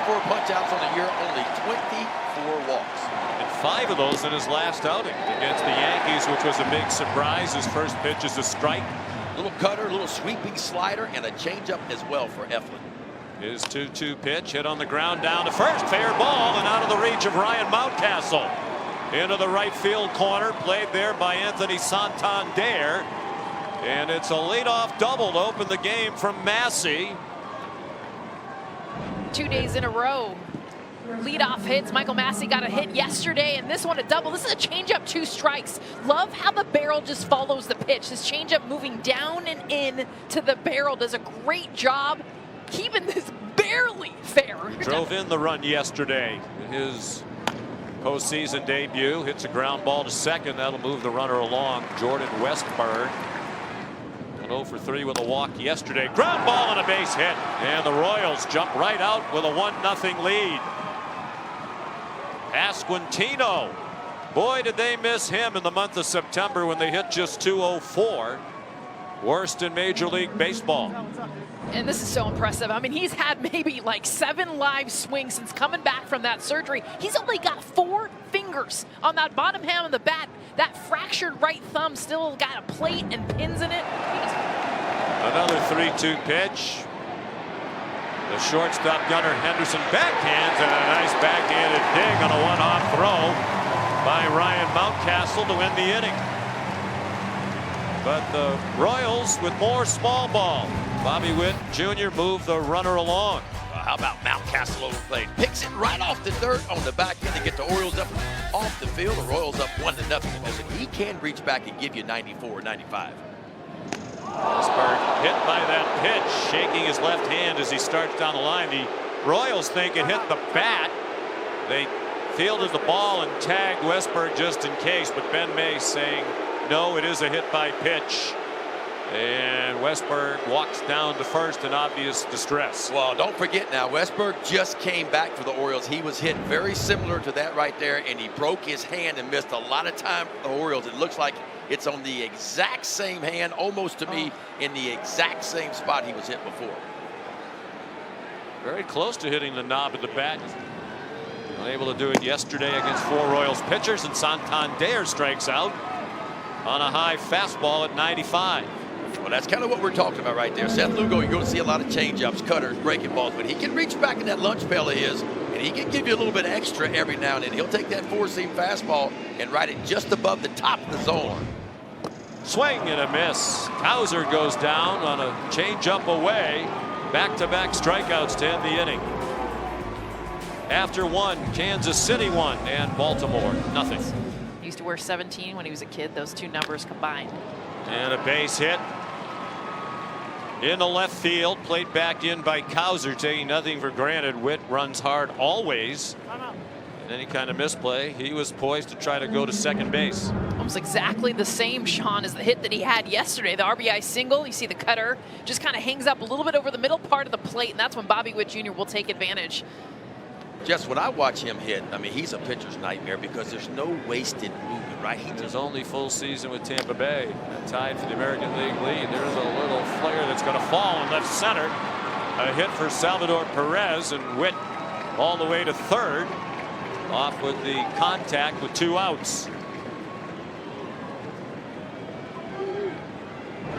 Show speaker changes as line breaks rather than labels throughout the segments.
24 punch-outs on the year, only 24 walks.
And 5 of those in his last outing against the Yankees, which was a big surprise. His first pitch is a strike.
Little cutter, little sweeping slider, and a changeup as well for Eflin.
His 2-2 pitch hit on the ground down to first. Fair ball and out of the reach of Ryan Mountcastle. Into the right field corner, played there by Anthony Santander. And it's a leadoff double to open the game from Massey.
2 days in a row. Leadoff hits. Michael Massey got a hit yesterday, and this one a double. This is a changeup, 2 strikes. Love how the barrel just follows the pitch. This changeup moving down and in to the barrel does a great job keeping this barely fair.
Drove in the run yesterday in his postseason debut. Hits a ground ball to second. That'll move the runner along. Jordan Westburg. 0 for 3 with a walk yesterday. Ground ball and a base hit. And the Royals jump right out with a 1-0 lead. Pasquantino. Boy, did they miss him in the month of September when they hit just 204. Worst in Major League Baseball.
And this is so impressive. I mean, he's had maybe like 7 live swings since coming back from that surgery. He's only got 4 fingers on that bottom hand of the bat. That fractured right thumb still got a plate and pins in it.
Another 3-2 pitch. The shortstop Gunnar Henderson backhands, and a nice backhanded dig on a one-off throw by Ryan Mountcastle to end the inning. But the Royals with more small ball. Bobby Witt Jr. moved the runner along.
How about Mountcastle overplayed? Picks it right off the dirt on the back end to get the Orioles up off the field. The Royals up 1-0. Listen, he can reach back and give you 94 or 95.
Westburg hit by that pitch, shaking his left hand as he starts down the line. The Royals think it hit the bat. They fielded the ball and tagged Westburg just in case, but Ben May saying no, it is a hit by pitch. And Westburg walks down to first in obvious distress.
Well, don't forget now, Westburg just came back for the Orioles. He was hit very similar to that right there, and he broke his hand and missed a lot of time for the Orioles. It looks like it's on the exact same hand, almost to me, in the exact same spot he was hit before.
Very close to hitting the knob of the bat. Unable to do it yesterday against 4 Royals pitchers, and Santander strikes out on a high fastball at 95.
Well, that's kind of what we're talking about right there. Seth Lugo, you're going to see a lot of changeups, cutters, breaking balls, but he can reach back in that lunch pail of his, and he can give you a little bit extra every now and then. He'll take that 4-seam fastball and ride it just above the top of the zone.
Swing and a miss. Cowser goes down on a changeup away. Back-to-back strikeouts to end the inning. After 1, Kansas City 1, and Baltimore nothing.
He used to wear 17 when he was a kid. Those 2 numbers combined. And
a base hit in the left field, played back in by Cowser, taking nothing for granted. Witt runs hard always. And any kind of misplay, he was poised to try to go to second base.
Almost exactly the same, Sean, as the hit that he had yesterday. The RBI single, you see the cutter just kind of hangs up a little bit over the middle part of the plate, and that's when Bobby Witt Jr. will take advantage.
Just when I watch him hit, I mean, he's a pitcher's nightmare because there's no wasted movement, right?
His only full season with Tampa Bay, tied for the American League lead. There's a little flare that's going to fall in left center. A hit for Salvador Perez, and Witt all the way to third. Off with the contact with 2 outs.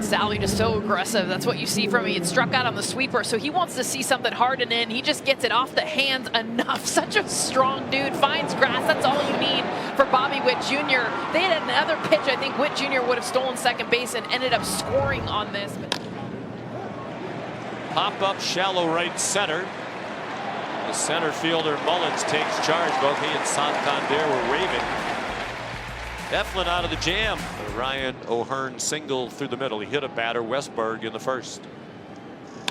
Salvi just so aggressive. That's what you see from him. He had struck out on the sweeper, so he wants to see something hard and in. He just gets it off the hands enough. Such a strong dude. Finds grass. That's all you need for Bobby Witt Jr. They had another pitch. I think Witt Jr. would have stolen second base and ended up scoring on this.
Pop up shallow right center. The center fielder Mullins takes charge. Both he and Santander were waving. Eflin out of the jam. The Ryan O'Hearn single through the middle. He hit a batter, Westburg, in the first.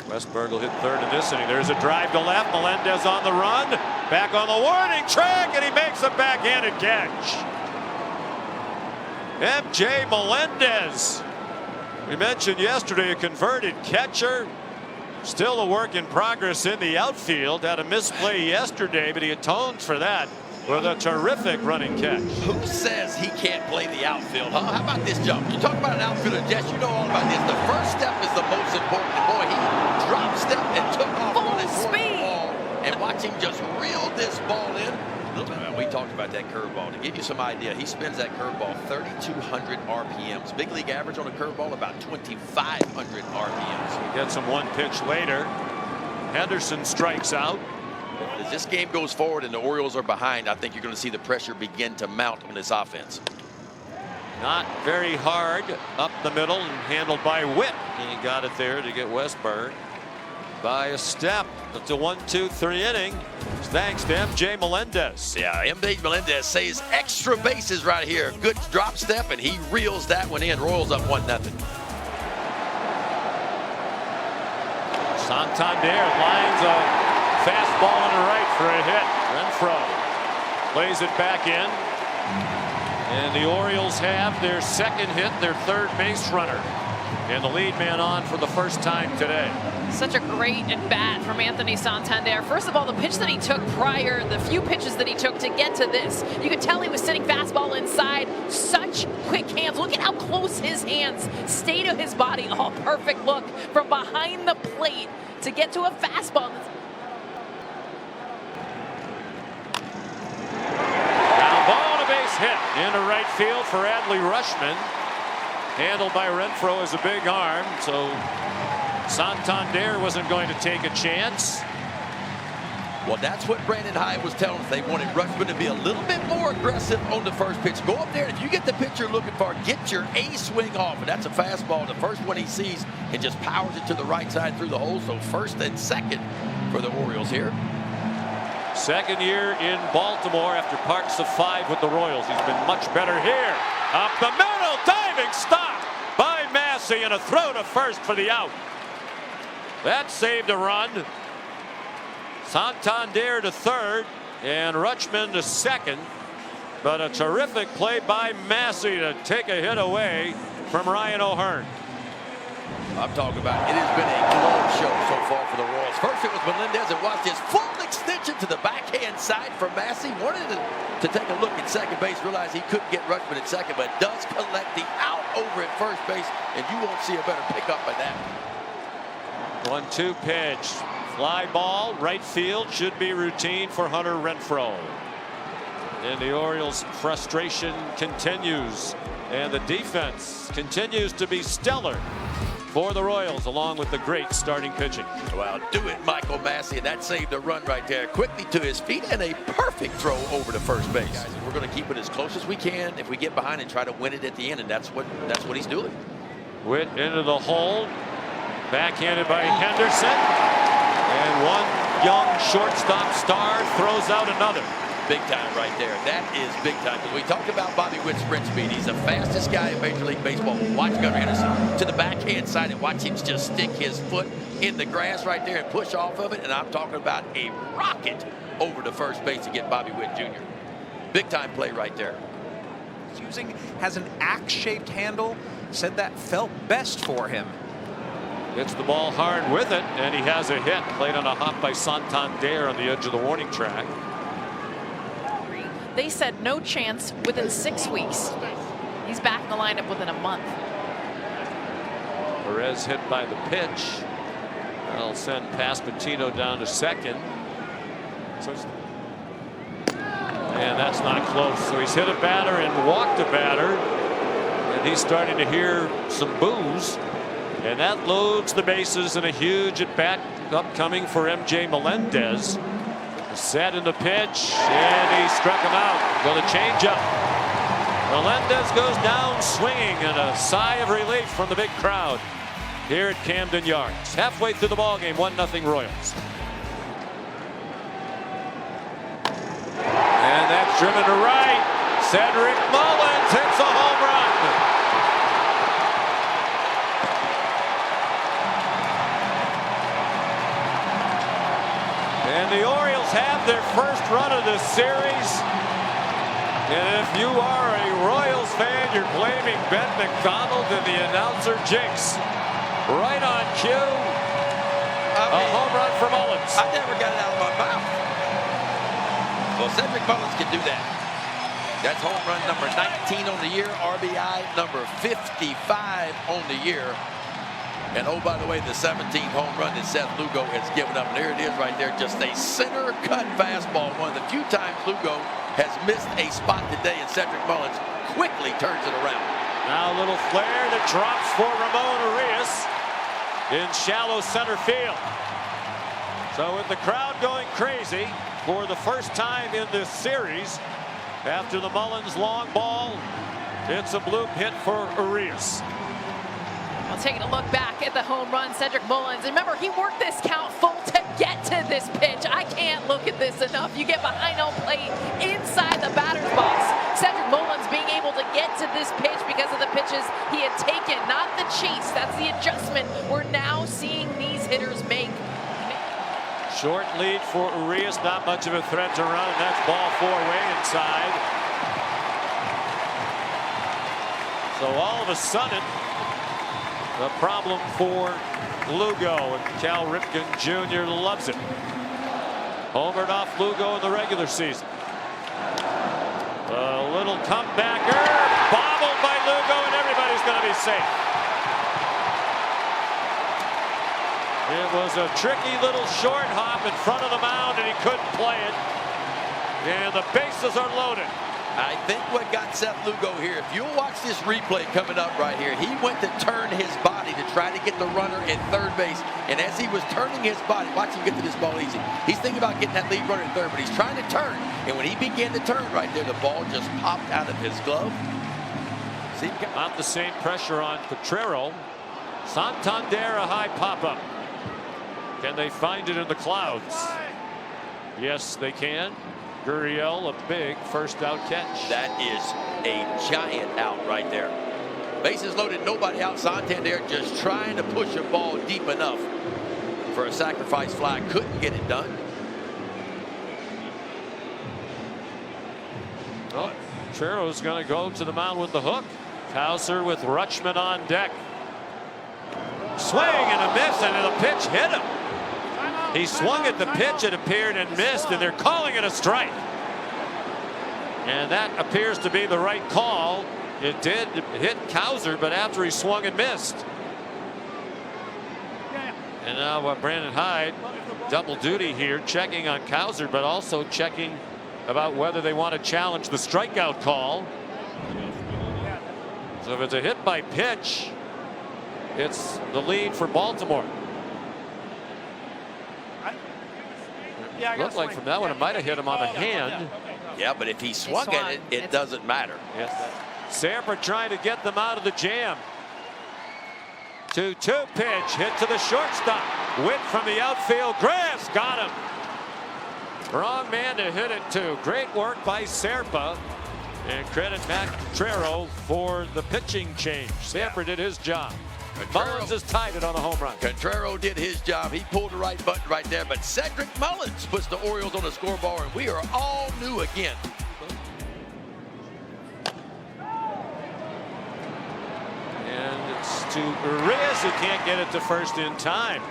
Westburg will hit third in this inning. There's a drive to left. Melendez on the run. Back on the warning track, and he makes a backhanded catch. M.J. Melendez. We mentioned yesterday a converted catcher. Still a work in progress in the outfield. Had a misplay yesterday, but he atones for that with a terrific running catch.
Who says he can't play the outfield, huh? How about this jump? You talk about an outfielder, Jess, you know all about this. The first step is the most important. Boy, he drop stepped and took off
full
on his
speed
ball and watch him just reel this ball in. We talked about that curveball. To give you some idea, he spins that curveball 3,200 RPMs. Big league average on a curveball about 2,500 RPMs.
He gets him one pitch later. Henderson strikes out.
As this game goes forward and the Orioles are behind, I think you're going to see the pressure begin to mount on this offense.
Not very hard up the middle and handled by Witt. He got it there to get Westburg by a step. It's a 1-2-3 inning. Thanks to M.J. Melendez.
Yeah, M.J. Melendez saves extra bases right here. Good drop step, and he reels that one in. Royals up 1-0.
Santander lines a fastball on the right for a hit. Renfroe plays it back in. And the Orioles have their second hit, their third base runner. And the lead man on for the first time today.
Such a great at bat from Anthony Santander. First of all, the pitch that he took prior, the few pitches that he took to get to this, you could tell he was sitting fastball inside. Such quick hands. Look at how close his hands stay to his body. All perfect look from behind the plate to get to a fastball.
Down ball and a base hit into right field for Adley Rutschman. Handled by Renfroe as a big arm, so Santander wasn't going to take a chance.
Well, that's what Brandon Hyde was telling us. They wanted Rutschman to be a little bit more aggressive on the first pitch. Go up there, and if you get the pitch you're looking for, get your A swing off. And that's a fastball, the first one he sees, and just powers it to the right side through the hole. So first and second for the Orioles here.
Second year in Baltimore after parts of 5 with the Royals. He's been much better here. Up the middle, diving stop by Massey, and a throw to first for the out. That saved a run. Santander to third and Rutschman to second. But a terrific play by Massey to take a hit away from Ryan O'Hearn.
I'm talking about it has been a glove show so far for the Royals. First it was Melendez, and watch this full extension to the backhand side for Massey. Wanted to take a look at second base, realized he couldn't get Rutschman at second, but does collect the out over at first base, and you won't see a better pickup by that.
1-2 pitch. Fly ball, right field, should be routine for Hunter Renfroe. And the Orioles' frustration continues, and the defense continues to be stellar for the Royals, along with the great starting pitching.
Well, do it, Michael Massey, and that saved a run right there. Quickly to his feet, and a perfect throw over to first base. Guys, we're going to keep it as close as we can if we get behind and try to win it at the end, and that's what he's doing.
Witt into the hole, backhanded by Henderson, and one young shortstop star throws out another.
Big time right there. That is big time. Because we talked about Bobby Witt's sprint speed. He's the fastest guy in Major League Baseball. Watch Gunnar Henderson to the backhand side and watch him just stick his foot in the grass right there and push off of it. And I'm talking about a rocket over to first base to get Bobby Witt Jr. Big time play right there.
Has an axe-shaped handle. Said that felt best for him.
Hits the ball hard with it, and he has a hit. Played on a hop by Santander on the edge of the warning track.
They said no chance within 6 weeks. He's back in the lineup within a month.
Perez hit by the pitch. That'll send Pasquantino down to second. And that's not close. So he's hit a batter and walked a batter. And he's starting to hear some boos. And that loads the bases, and a huge at bat upcoming for M.J. Melendez. Set in the pitch, and he struck him out with a changeup. Melendez goes down swinging, and a sigh of relief from the big crowd here at Camden Yards. Halfway through the ballgame, 1-0 Royals. And that's driven to right. Cedric Mullins hits a home run. And the Orioles have their first run of this series. And if you are a Royals fan, you're blaming Ben McDonald and the announcer jinx. Right on cue. A home run for Mullins.
I never got it out of my mouth. Well, Cedric Mullins can do that. That's home run number 19 on the year, RBI number 55 on the year. And oh, by the way, the 17th home run that Seth Lugo has given up. And there it is right there, just a center cut fastball. One of the few times Lugo has missed a spot today, and Cedric Mullins quickly turns it around.
Now a little flare that drops for Ramon Arias in shallow center field. So with the crowd going crazy for the first time in this series, after the Mullins long ball, it's a bloop hit for Arias.
Well, taking a look back at the home run, Cedric Mullins. Remember, he worked this count full to get to this pitch. I can't look at this enough. You get behind home plate inside the batter's box. Cedric Mullins being able to get to this pitch because of the pitches he had taken, not the chase. That's the adjustment we're now seeing these hitters make.
Short lead for Arias, not much of a threat to run, and that's ball 4 way inside. So all of a sudden, the problem for Lugo, and Cal Ripken Jr. loves it. Homered off Lugo in the regular season. A little comebacker, bobbled by Lugo, and everybody's going to be safe. It was a tricky little short hop in front of the mound, and he couldn't play it. And the bases are loaded.
I think what got Seth Lugo here, if you'll watch this replay coming up right here, he went to turn his body to try to get the runner at third base. And as he was turning his body, watch him get to this ball easy. He's thinking about getting that lead runner at third, but he's trying to turn. And when he began to turn right there, the ball just popped out of his glove. See,
not the same pressure on Potrero. Santander, a high pop-up. Can they find it in the clouds? Yes, they can. Gurriel, a big first out catch.
That is a giant out right there. Bases loaded, nobody out. Santander just trying to push a ball deep enough for a sacrifice fly. Couldn't get it done.
Oh, Potrero's going to go to the mound with the hook. Hauser with Rutschman on deck. Swing and a miss, and the pitch hit him. He swung at the pitch, it appeared, and missed, and they're calling it a strike. And that appears to be the right call. It did hit Hauser, but after he swung and missed. And now Brandon Hyde, double duty here, checking on Hauser, but also checking about whether they want to challenge the strikeout call. So if it's a hit by pitch, it's the lead for Baltimore. Looked like from that one it might have hit him on the hand.
Yeah, but if he swung at it, it doesn't matter.
Yes. Samper trying to get them out of the jam. 2-2 pitch, hit to the shortstop. Witt from the outfield. Grass got him. Wrong man to hit it to. Great work by Serpa. And credit Matt Potrero for the pitching change. Samper did his job. Mullins has tied it on a home run.
Contrero did his job. He pulled the right button right there. But Cedric Mullins puts the Orioles on the scoreboard, and we are all new again.
And it's to Arias, who can't get it to first in time.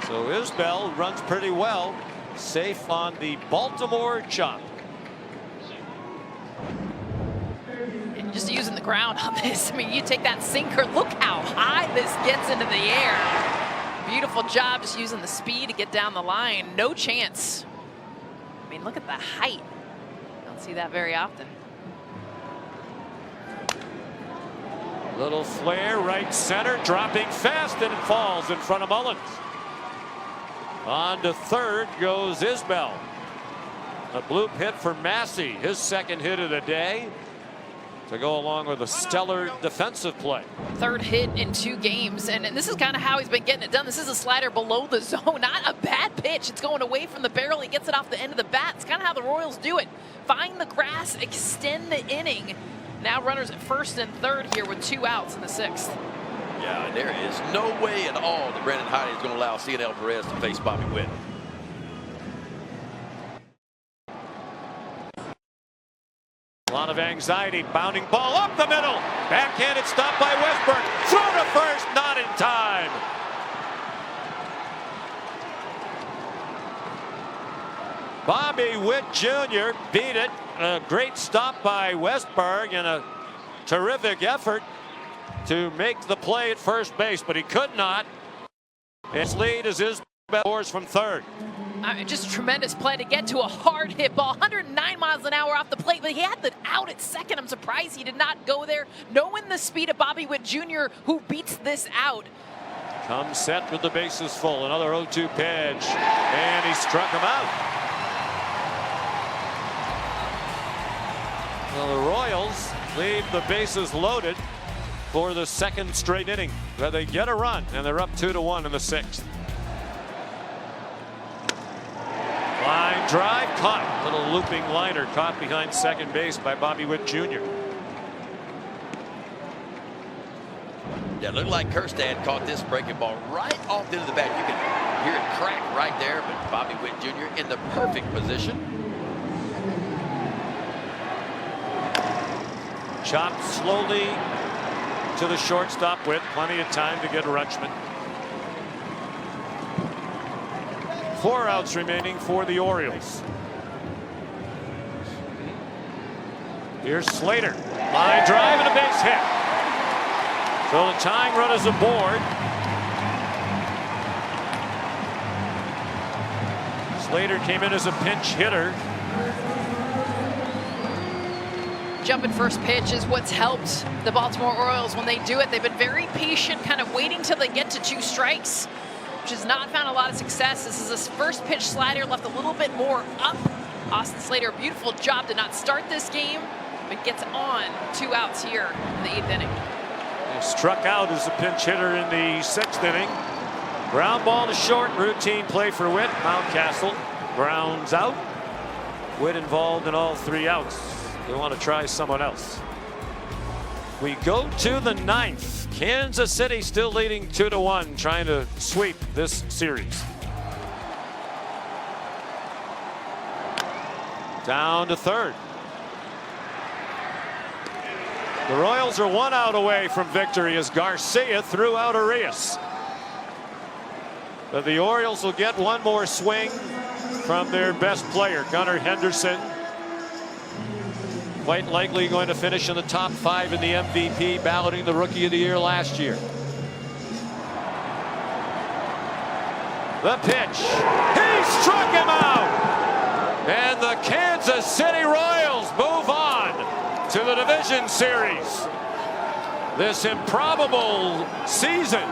So Isbell runs pretty well. Safe on the Baltimore chop.
And just using the ground on this. I mean, you take that sinker. Look how high this gets into the air. Beautiful job just using the speed to get down the line. No chance. I mean, look at the height. Don't see that very often.
Little flare right center, dropping fast, and it falls in front of Mullins. On to third goes Isbell. A bloop hit for Massey, his second hit of the day, to go along with a stellar defensive play.
Third hit in 2 games, and this is kind of how he's been getting it done. This is a slider below the zone, not a bad pitch. It's going away from the barrel. He gets it off the end of the bat. It's kind of how the Royals do it. Find the grass, extend the inning. Now runners at first and third here with 2 outs in the 6th.
Yeah, there is no way at all that Brandon Hyde is going to allow C.N.L. Perez to face Bobby Witt.
A lot of anxiety, bounding ball up the middle. Backhanded stop by Westberg. Throw to first, not in time. Bobby Witt Jr. beat it. A great stop by Westberg and a terrific effort to make the play at first base, but he could not. His lead is his scores from third.
Just tremendous play to get to a hard hit ball, 109 miles an hour off the plate, but he had the out at second. I'm surprised he did not go there, knowing the speed of Bobby Witt Jr., who beats this out.
Comes set with the bases full. Another 0-2 pitch, and he struck him out. Well, the Royals leave the bases loaded for the second straight inning, where they get a run, and they're up 2-1 in the sixth. Line drive caught. Little looping liner caught behind second base by Bobby Witt Jr.
Yeah, it looked like Kerstad caught this breaking ball right off into the bat. You can hear it crack right there, but Bobby Witt Jr. in the perfect position.
Chopped slowly to the shortstop with plenty of time to get Rutschman. 4 outs remaining for the Orioles. Here's Slater. Line drive and a base hit. So the tying run is aboard. Slater came in as a pinch hitter.
Jumping first pitch is what's helped the Baltimore Orioles when they do it. They've been very patient, kind of waiting till they get to 2 strikes, which has not found a lot of success. This is his first pitch slider, left a little bit more up. Austin Slater, a beautiful job to not start this game, but gets on 2 outs here in the 8th inning.
He struck out as a pinch hitter in the 6th inning. Ground ball to short, routine play for Witt. Mountcastle grounds out. Witt involved in all 3 outs. They want to try someone else. We go to the 9th. Kansas City still leading 2-1, trying to sweep this series. Down to third. The Royals are 1 out away from victory as Garcia threw out Arias. But the Orioles will get 1 more swing from their best player, Gunnar Henderson. Quite likely going to finish in the top 5 in the MVP, balloting the Rookie of the Year last year. The pitch. He struck him out! And the Kansas City Royals move on to the division series. This improbable season.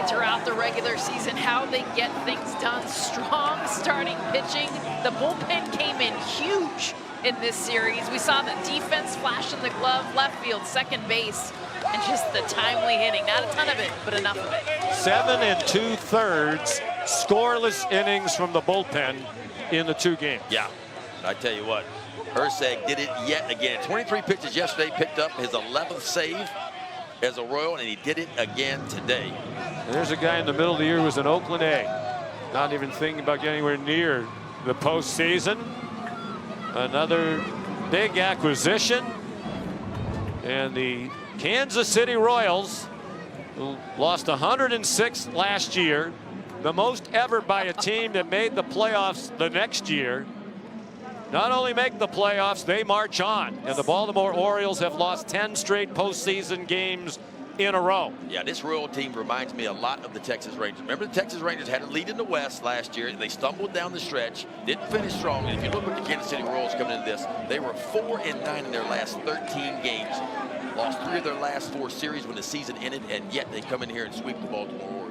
Throughout the regular season, how they get things done. Strong starting pitching. The bullpen came in huge in this series. We saw the defense flash in the glove, left field, second base, and just the timely hitting. Not a ton of it, but enough of it.
7 2/3 scoreless innings from the bullpen in the 2 games.
Yeah, I tell you what, Herseg did it yet again. 23 pitches yesterday, picked up his 11th save as a Royal, and he did it again today.
And there's a guy in the middle of the year who was an Oakland A. Not even thinking about getting anywhere near the postseason. Another big acquisition. And the Kansas City Royals, who lost 106 last year, the most ever by a team that made the playoffs the next year. Not only make the playoffs, they march on. And the Baltimore Orioles have lost 10 straight postseason games in a row.
Yeah, this Royal team reminds me a lot of the Texas Rangers. Remember, the Texas Rangers had a lead in the West last year. They stumbled down the stretch, didn't finish strong. And if you look at the Kansas City Royals coming into this, they were 4-9 in their last 13 games. Lost 3 of their last 4 series when the season ended, and yet they come in here and sweep the Baltimore Orioles.